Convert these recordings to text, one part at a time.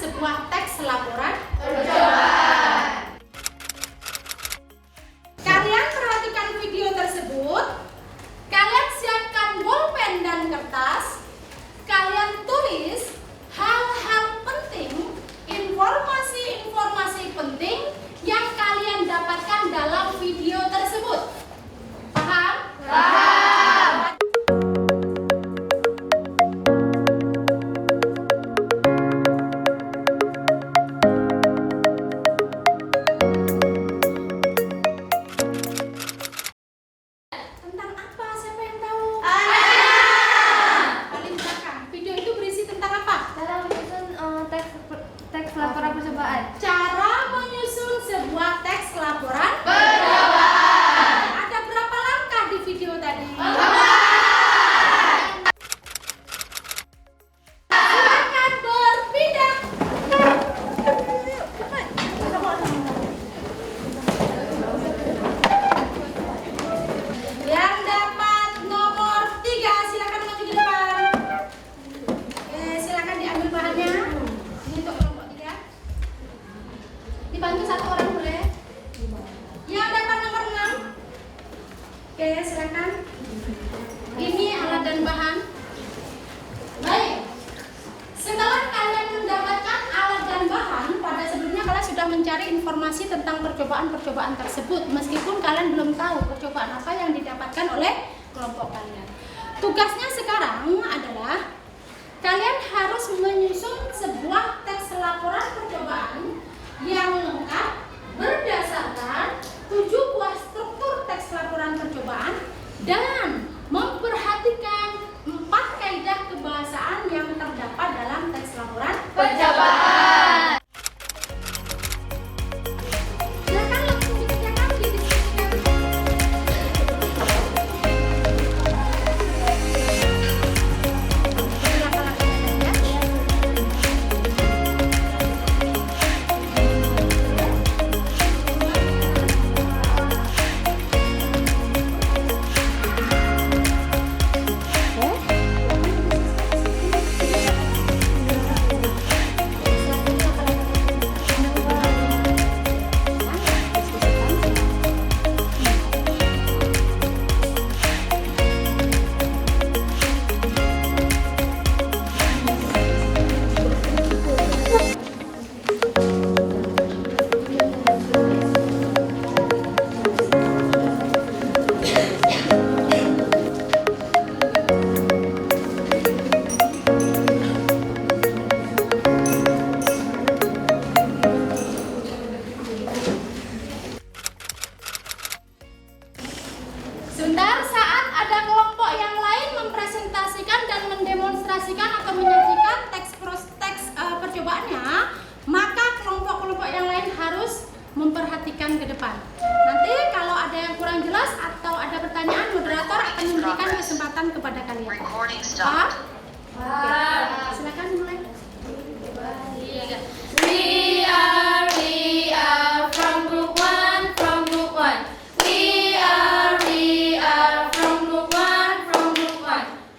sebuah teks laporan percobaan. Kalian perhatikan video tersebut. Kalian siapkan bolpen dan kertas. Kalian tulis hal-hal penting, informasi-informasi penting yang kalian dapatkan dalam video tersebut. Paham? Paham. Laporan percobaan. Cara menyusun sebuah teks laporan percobaan. Ada berapa langkah di video tadi? Silakan berpindah. Yang dapat nomor 3 silakan maju ke depan. Oke, silakan diambil bahannya. Ini untuk kelompok 3. Dibantu satu orang boleh. Yang dapat nomor 6. Oke, silakan. Ini alat dan bahan. Baik. Setelah kalian mendapatkan alat dan bahan, pada sebelumnya kalian sudah mencari informasi tentang percobaan-percobaan tersebut, meskipun kalian belum tahu percobaan apa yang didapatkan oleh kelompok kalian. Tugasnya sekarang adalah kalian harus menyusun sebuah teks laporan percobaan yang lengkap berdasarkan 7 buah struktur teks laporan percobaan dan memperhatikan 4 kaidah kebahasaan yang terdapat dalam teks laporan percobaan. Silakan langsung dikerjakan, didiskusikan. Pak? Oke, silakan mulai. We are from group one, from group one. We are from group one.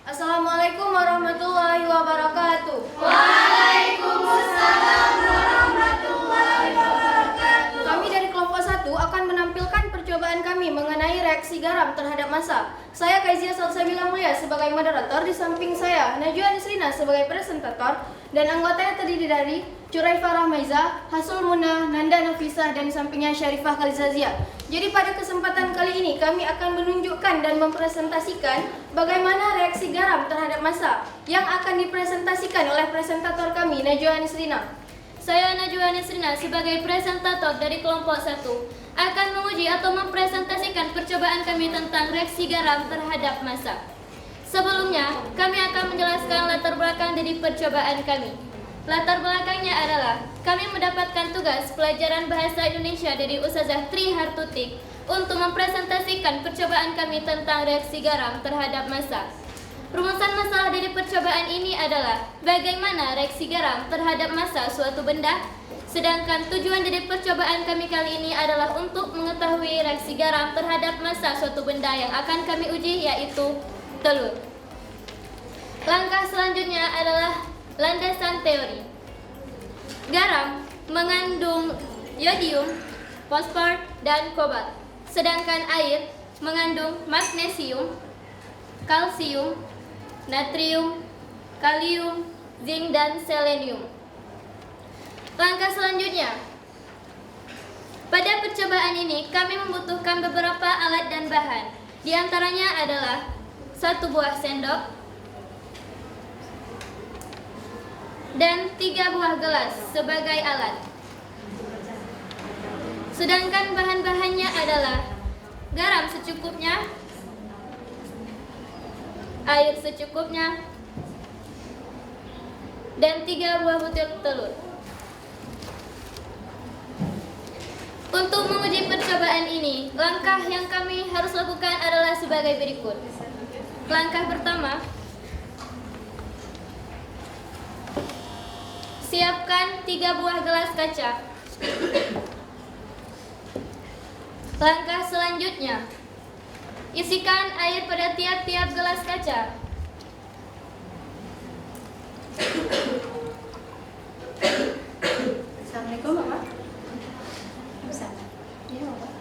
Assalamualaikum warahmatullahi wabarakatuh. Waalaikumsalam warahmatullahi wabarakatuh. Kami dari kelompok 1 akan menampilkan percobaan kami mengenai reaksi garam terhadap massa. Saya Kaizia Salsabila Mulia sebagai moderator, di samping saya Najwa Nisrina sebagai presentator, dan anggotanya terdiri dari Curaifah Rahmaiza, Hasul Muna, Nanda Nafisah, dan di sampingnya Syarifah Khalizazia. Jadi pada kesempatan kali ini kami akan menunjukkan dan mempresentasikan bagaimana reaksi garam terhadap massa yang akan dipresentasikan oleh presentator kami Najwa Nisrina. Saya Najwa Nisrina sebagai presentator dari kelompok 1 akan menguji atau mempresentasikan percobaan kami tentang reaksi garam terhadap massa. Sebelumnya, kami akan menjelaskan latar belakang dari percobaan kami. Latar belakangnya adalah kami mendapatkan tugas pelajaran bahasa Indonesia dari Ustazah Tri Hartutik untuk mempresentasikan percobaan kami tentang reaksi garam terhadap massa. Rumusan masalah dari percobaan ini adalah bagaimana reaksi garam terhadap massa suatu benda, sedangkan tujuan dari percobaan kami kali ini adalah untuk mengetahui reaksi garam terhadap massa suatu benda yang akan kami uji, yaitu telur. Langkah selanjutnya adalah landasan teori. Garam mengandung yodium, fosfor, dan kobalt, sedangkan air mengandung magnesium, kalsium, natrium, kalium, zinc, dan selenium. Langkah selanjutnya, pada percobaan ini kami membutuhkan beberapa alat dan bahan. Di antaranya adalah 1 buah sendok dan 3 buah gelas sebagai alat. Sedangkan bahan-bahannya adalah garam secukupnya, air secukupnya, dan 3 buah butir telur. Untuk menguji percobaan ini, langkah yang kami harus lakukan adalah sebagai berikut. Langkah pertama, siapkan 3 buah gelas kaca. Langkah selanjutnya, isikan air pada tiap-tiap gelas kaca. Assalamualaikum Bapak. Bisa? Iya Bapak.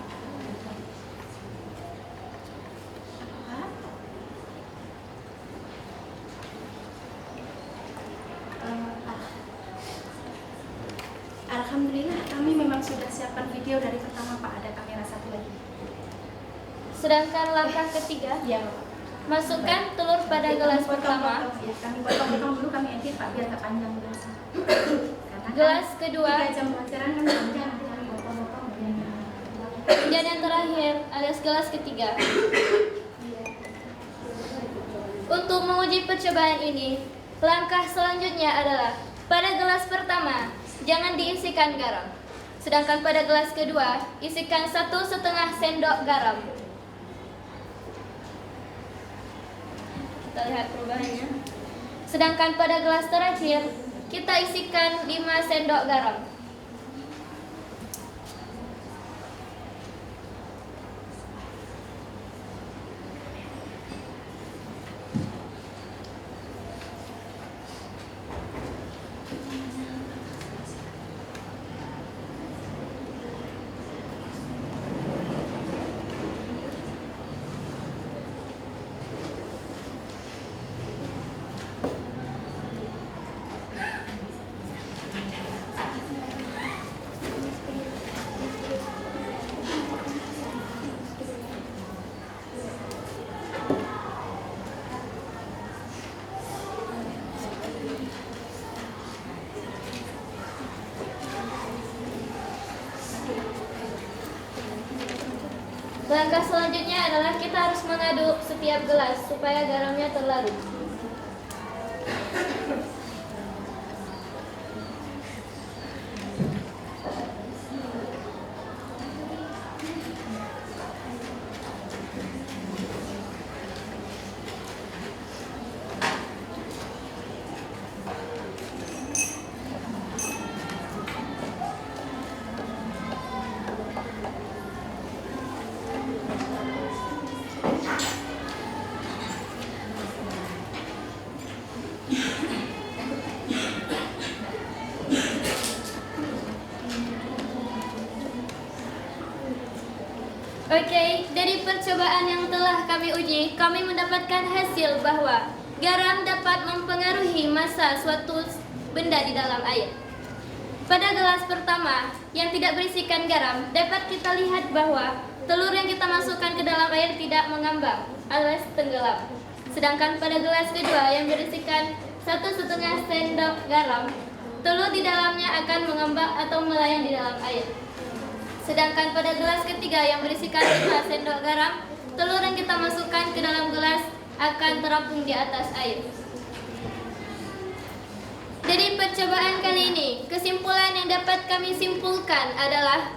Alhamdulillah kami memang sudah siapkan video dari pertama Pak, ada kamera 1 lagi. Sedangkan langkah ketiga, Iya Bapak. masukkan telur pada gelas pertama. Ya, kami potong-potong dulu, kami edit Pak biar tak panjang durasi. Karena Gelas kedua, 3 jam pelajaran kan panjang, nanti kami potong-potong. dan yang terakhir alias gelas ketiga. Untuk menguji percobaan ini, langkah selanjutnya adalah pada gelas pertama jangan diisikan garam, sedangkan pada gelas kedua isikan 1,5 sendok garam. Kita lihat perubahannya. Sedangkan pada gelas terakhir kita isikan 5 sendok garam. Langkah selanjutnya adalah kita harus mengaduk setiap gelas supaya garamnya terlarut. Oke, dari percobaan yang telah kami uji, kami mendapatkan hasil bahwa garam dapat mempengaruhi massa suatu benda di dalam air. Pada gelas pertama yang tidak berisikan garam, dapat kita lihat bahwa telur yang kita masukkan ke dalam air tidak mengambang alias tenggelam. Sedangkan pada gelas kedua yang berisikan 1,5 sendok garam, telur di dalamnya akan mengambang atau melayang di dalam air. Sedangkan pada gelas ketiga yang berisikan 5 sendok garam, telur yang kita masukkan ke dalam gelas akan terapung di atas air. Dari percobaan kali ini, kesimpulan yang dapat kami simpulkan adalah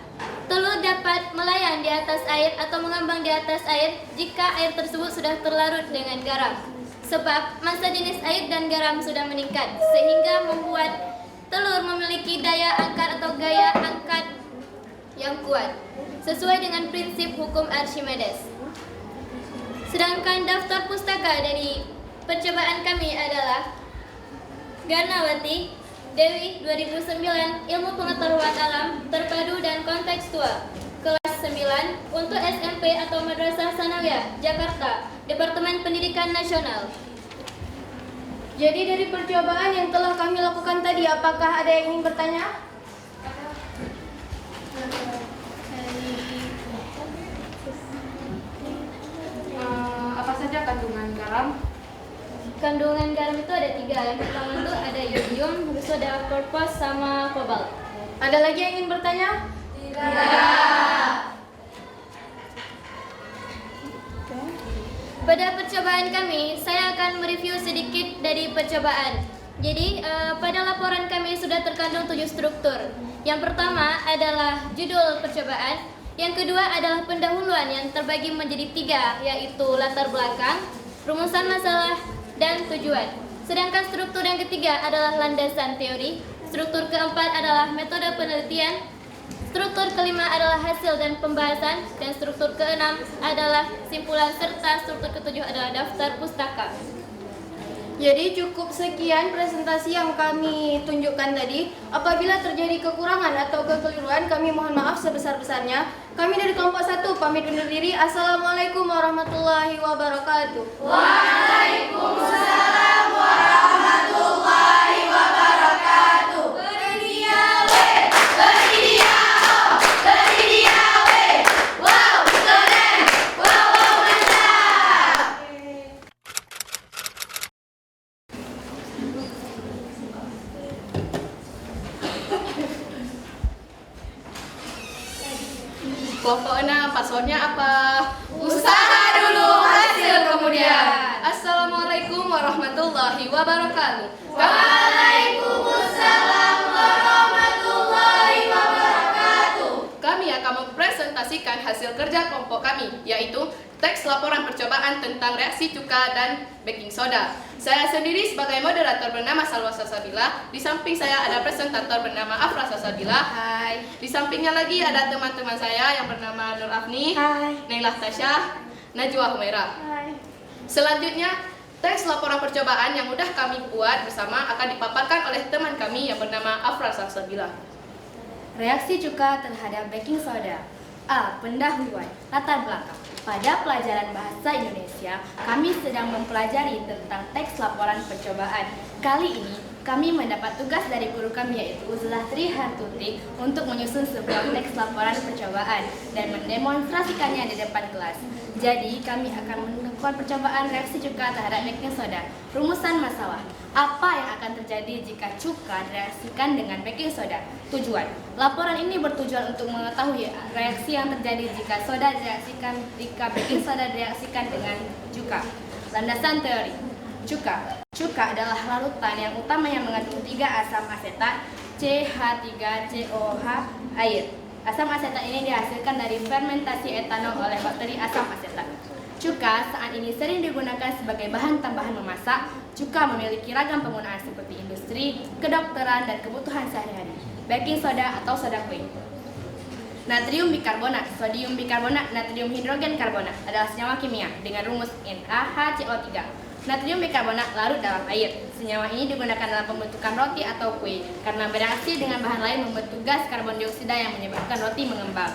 telur dapat melayang di atas air atau mengambang di atas air jika air tersebut sudah terlarut dengan garam. Sebab massa jenis air dan garam sudah meningkat, sehingga membuat telur memiliki daya angkat atau gaya angkat yang kuat, sesuai dengan prinsip hukum Archimedes. Sedangkan daftar pustaka dari percobaan kami adalah Garnawati, Dewi 2009, Ilmu Pengetahuan Alam, Terpadu dan Kontekstual, kelas 9, untuk SMP atau Madrasah Sanawiyah, Jakarta, Departemen Pendidikan Nasional. Jadi dari percobaan yang telah kami lakukan tadi, apakah ada yang ingin bertanya? Apa saja kandungan garam? Kandungan garam itu ada 3. Yang pertama itu ada yodium, habis itu ada korpos sama kobalt. Ada lagi yang ingin bertanya? Pada percobaan kami, saya akan mereview sedikit dari percobaan. Jadi, pada laporan kami sudah terkandung 7 struktur. Yang pertama adalah judul percobaan. Yang kedua adalah pendahuluan yang terbagi menjadi 3, yaitu latar belakang, rumusan masalah, dan tujuan. Sedangkan struktur yang ketiga adalah landasan teori. Struktur keempat adalah metode penelitian. Struktur kelima adalah hasil dan pembahasan. Dan struktur keenam adalah simpulan, serta struktur ketujuh adalah daftar pustaka. Jadi cukup sekian presentasi yang kami tunjukkan tadi. Apabila terjadi kekurangan atau kekeliruan, kami mohon maaf sebesar-besarnya. Kami dari kelompok 1 pamit undur diri. Assalamualaikum warahmatullahi wabarakatuh. Waalaikumsalam warahmatullahi wabarakatuh. Berdia we, berdia oh, berdia we. Wow, keren. Wow, wow, mantap. Kelompok 6, passwordnya apa? Usaha dulu, hasil kemudian. Assalamualaikum warahmatullahi wabarakatuh. Waalaikumsalam warahmatullahi wabarakatuh. Kami akan mempresentasikan hasil kerja kelompok kami, yaitu teks laporan percobaan tentang reaksi cuka dan baking soda. Saya sendiri sebagai moderator bernama Salwa Salsabila. Di samping saya ada presentator bernama Afra Salsabila. Hai. Di sampingnya lagi ada teman-teman saya yang bernama Nur Afni, Hai. Nailah Tasya, Najwa Humaira. Hai. Selanjutnya, teks laporan percobaan yang sudah kami buat bersama akan dipaparkan oleh teman kami yang bernama Afra Salsabila. Reaksi cuka terhadap baking soda. A. Pendahuluan. Latar belakang. Pada pelajaran bahasa Indonesia, kami sedang mempelajari tentang teks laporan percobaan. Kali ini, kami mendapat tugas dari guru kami yaitu Zulastri Hartuti untuk menyusun sebuah teks laporan percobaan dan mendemonstrasikannya di depan kelas. Jadi, kami akan melakukan percobaan reaksi cuka terhadap baking soda. Rumusan masalah. Apa yang akan terjadi jika cuka direaksikan dengan baking soda? Tujuan. Laporan ini bertujuan untuk mengetahui reaksi yang terjadi jika baking soda direaksikan dengan cuka. Landasan teori. Cuka adalah larutan yang utamanya mengandung 3 asam asetat, CH3COH, air. Asam asetat ini dihasilkan dari fermentasi etanol oleh bakteri asam asetat. Cuka saat ini sering digunakan sebagai bahan tambahan memasak. Cuka memiliki ragam penggunaan seperti industri, kedokteran, dan kebutuhan sehari-hari. Baking soda atau soda kue. Natrium bikarbonat, sodium bikarbonat, natrium hidrogen karbonat adalah senyawa kimia dengan rumus NaHCO3. Natrium bikarbonat larut dalam air. Senyawa ini digunakan dalam pembentukan roti atau kue karena bereaksi dengan bahan lain membentuk gas karbon dioksida yang menyebabkan roti mengembang.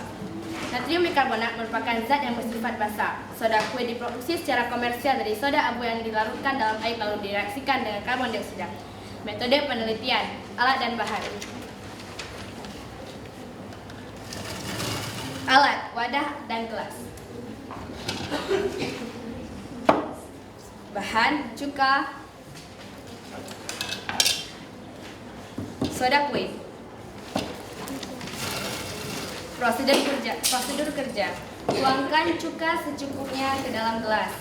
Natrium bikarbonat merupakan zat yang bersifat basa. Soda kue diproduksi secara komersial dari soda abu yang dilarutkan dalam air lalu direaksikan dengan karbon dioksida. Metode penelitian, alat dan bahan. Alat, wadah, dan gelas. Bahan, cuka, soda kue. Prosedur kerja. Tuangkan cuka secukupnya ke dalam gelas.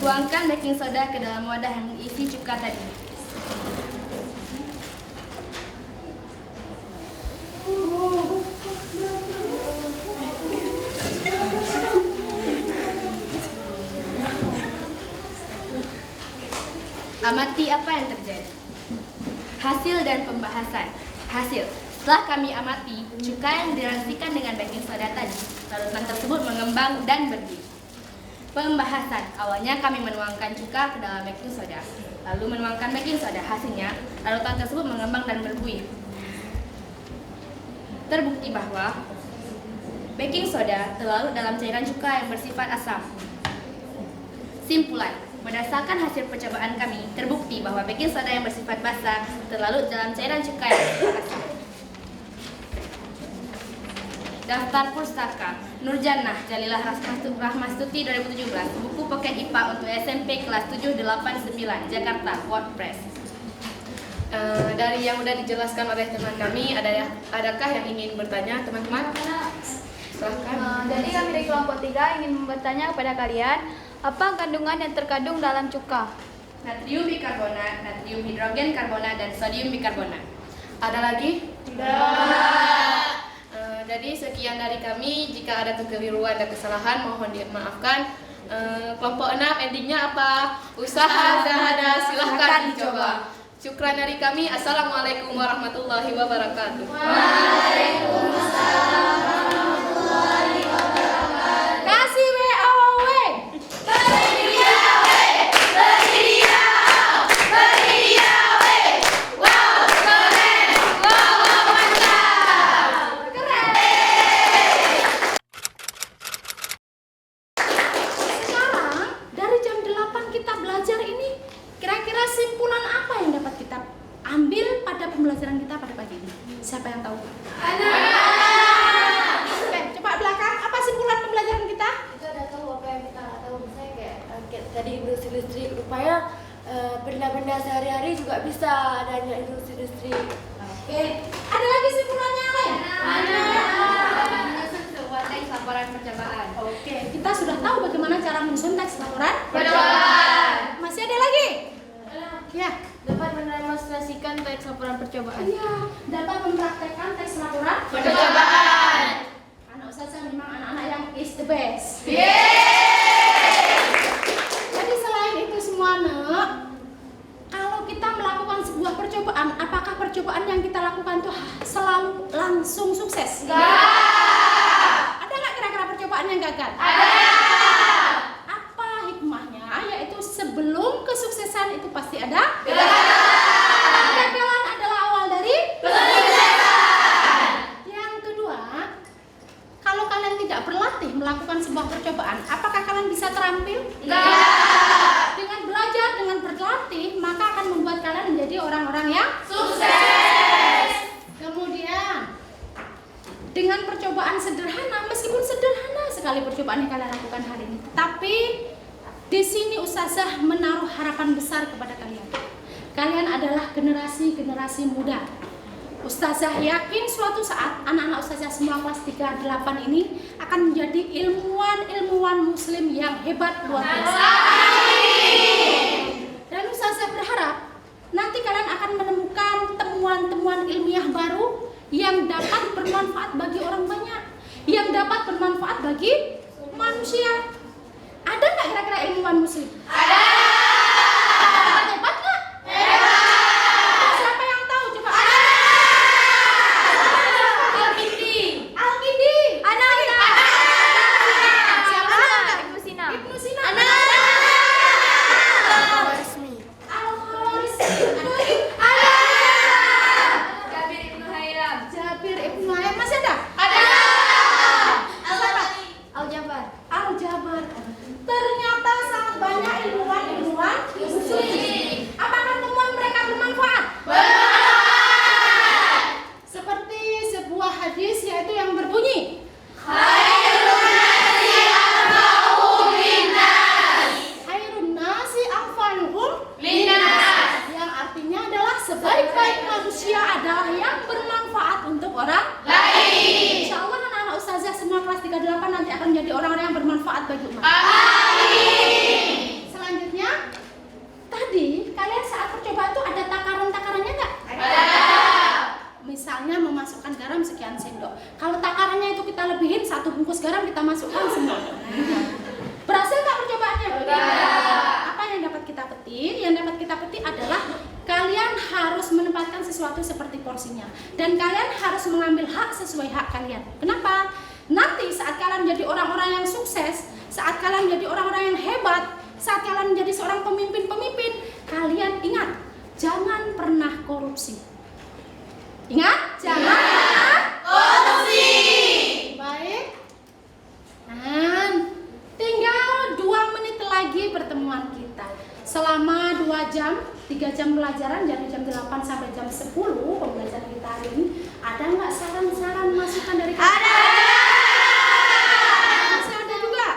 Tuangkan baking soda ke dalam wadah yang diisi cuka tadi. Amati apa yang terjadi. Hasil dan pembahasan. Hasil. Setelah kami amati, cuka yang direaksikan dengan baking soda tadi, larutan tersebut mengembang dan berdiri. Pembahasan. Awalnya kami menuangkan cuka ke dalam baking soda, lalu menuangkan baking soda. Hasilnya, larutan tersebut mengembang dan berbuih. Terbukti bahwa baking soda terlarut dalam cairan cuka yang bersifat asam. Simpulan. Berdasarkan hasil percobaan kami, terbukti bahwa baking soda yang bersifat basa terlarut dalam cairan cuka yang bersifat asam. Daftar pustaka Nurjannah Jalilah Rahmastuti 2017, buku pocket IPA untuk SMP kelas 789 Jakarta, WordPress. Dari yang sudah dijelaskan oleh teman kami, adakah yang ingin bertanya teman-teman? Silahkan. Jadi kami dari kelompok 3 ingin bertanya kepada kalian, apa kandungan yang terkandung dalam cuka? Natrium bikarbonat, natrium hidrogen karbonat, dan sodium bikarbonat. Ada lagi? Tidak. Jadi sekian dari kami. Jika ada kekeliruan dan kesalahan mohon dimaafkan. Kelompok 6 endingnya apa? Usaha sahada silahkan dicoba. Syukran dari kami. Assalamualaikum warahmatullahi wabarakatuh. Waalaikumsalam warahmatullahi wabarakatuh. Kasih WOW. Bersedia we. Bersedia. Bersedia we. Wow, keren. Wow, mantap. Keren. Sekarang dari jam 8 kita belajar ini, kira-kira simpulan apa yang dapat kita ambil pada pembelajaran kita pada pagi ini? Siapa yang tahu? Anak. Oke, coba belakang. Apa simpulan pembelajaran kita? Kita udah tahu apa yang kita nggak tahu. Misalnya kayak tadi industri listrik, rupanya benda-benda sehari-hari juga bisa adanya industri listrik. Oke. Ada lagi simpulannya yang lain? Menyusun sebuah teks laporan percobaan. Oke, kita sudah tahu bagaimana cara menyusun teks laporan Percobaan. Masih ada lagi? Ya. Dapat mendemonstrasikan teks laporan percobaan. Iya, dapat mempraktekkan teks laporan Percobaan. Anak Ustazah memang anak-anak yang is the best. Jadi selain itu semua, Nek, kalau kita melakukan sebuah percobaan, apakah percobaan yang kita lakukan itu selalu langsung sukses? Ada nggak kira-kira percobaan yang gagal? Ada. Apa hikmahnya? Yaitu sebelum kesuksesan itu pasti ada kegagalan adalah awal dari kesuksesan. Yang kedua, kalau kalian tidak berlatih melakukan sebuah percobaan, apakah kalian bisa terampil? Enggak. Dengan belajar, dengan berlatih, maka akan membuat kalian menjadi orang-orang yang sukses. Kemudian, dengan percobaan sederhana, meskipun sederhana sekali percobaan yang kalian lakukan hari ini, tapi di sini Ustazah menaruh harapan besar kepada kalian. Kalian adalah generasi muda. Ustazah yakin suatu saat anak-anak Ustazah semua kelas 38 ini akan menjadi ilmuwan muslim yang hebat luar biasa. Dan Ustazah berharap nanti kalian akan menemukan temuan-temuan ilmiah baru yang dapat bermanfaat bagi orang banyak, yang dapat bermanfaat bagi manusia. Ada nggak kira-kira ilmuwan muslim? Ada. Hebat nggak? Hebat. Siapa yang tahu? Coba. Ada. hadis yaitu yang berbunyi Khairun nasi anfa'uhum linnas, yang artinya adalah sebaik-baik manusia adalah yang bermanfaat untuk orang lain. Insya Allah anak-anak ustazah semua kelas 38 nanti akan menjadi orang-orang yang bermanfaat bagi umat. Amin. Selanjutnya, tadi kalian saat percobaan itu ada takaran-takarannya nggak? Ada. Misalnya memasukkan garam sekian sendok. Kalau takarannya itu kita lebihin 1 bungkus garam kita masukkan semua. Berhasil nggak percobaannya? Tidak. Apa yang dapat kita petik? Yang dapat kita petik adalah kalian harus menempatkan sesuatu seperti porsinya, dan kalian harus mengambil hak sesuai hak kalian. Kenapa? Nanti saat kalian jadi orang-orang yang sukses, saat kalian jadi orang-orang yang hebat, saat kalian menjadi seorang pemimpin-pemimpin, kalian ingat, jangan pernah korupsi. Ingat, jangan pernah korupsi. Baik. Dan tinggal 2 menit lagi pertemuan kita. Selama 2 jam, 3 jam pelajaran dari jam 8 sampai jam 10 pembelajaran kita hari ini, ada nggak saran-saran masukan dari kalian? Ada. Masih ada juga.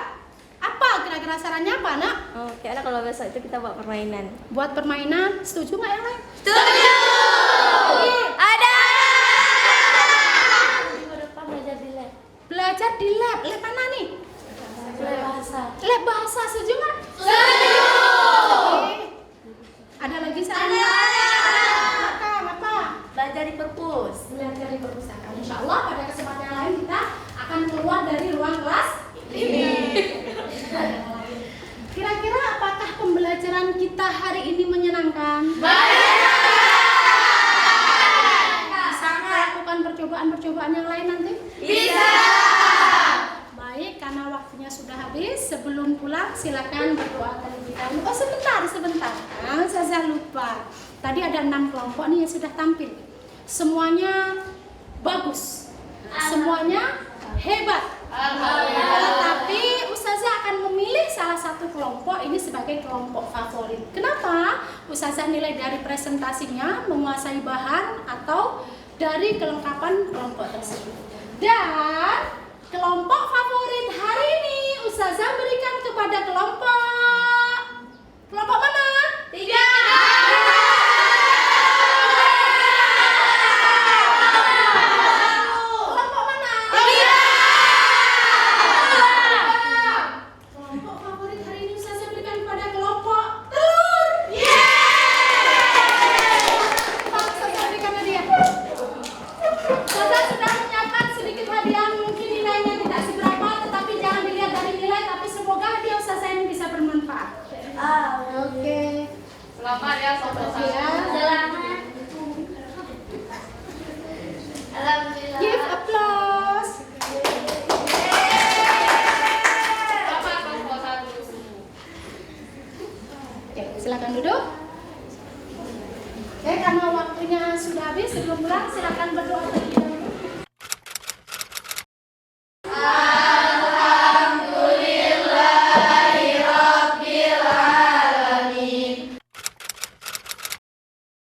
Apa kira-kira sarannya apa, Nak? Oh, kayaknya kalau besok itu kita buat permainan. Buat permainan, setuju nggak yang lain? Setuju. Ada. Minggu depan belajar di lab. Belajar di lab. Lab mana nih? Lab bahasa. Lab bahasa, setuju nggak? Ada lagi sarannya? Apa? Belajar di perpus. Belajar di perpustakaan. Insya Allah pada kesempatan yang lain kita akan keluar dari ruang kelas ini. Kira-kira apakah pembelajaran kita hari ini menyenangkan? Bisa melakukan percobaan-percobaan yang lain nanti? Bisa. Baik, karena waktunya sudah habis, sebelum pulang silakan berdoa terlebih dahulu. Oh sebentar. Saya lupa. Tadi ada 6 kelompok nih yang sudah tampil. Semuanya bagus, semuanya hebat. Tetapi Ustazah akan memilih salah satu kelompok ini sebagai kelompok favorit. Kenapa? Ustazah nilai dari presentasinya, menguasai bahan, atau dari kelengkapan kelompok tersebut. Dan kelompok favorit hari ini Ustazah berikan kepada kelompok mana? 3. Kelompok mana? 3. Kelompok favorit hari ini Ustazah berikan kepada kelompok telur. Ustazah berikan hadiah. Ustazah sudah menyiapkan sedikit hadiah, mungkin nilainya tidak seberapa, tetapi jangan dilihat dari nilai, tapi semoga hadiah Ustazah ini bisa bermanfaat. Oke. Selamat ya, sobat. Selamat. Give applause. Selamat kelompok 1. Oke, silakan duduk. Oke, karena waktunya sudah habis, sebelum pulang silakan berdoa terlebih dahulu.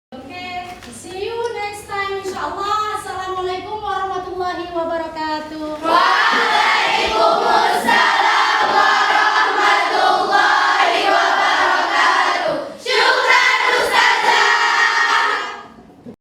Oke, see you next time insyaallah. Assalamualaikum warahmatullahi wabarakatuh.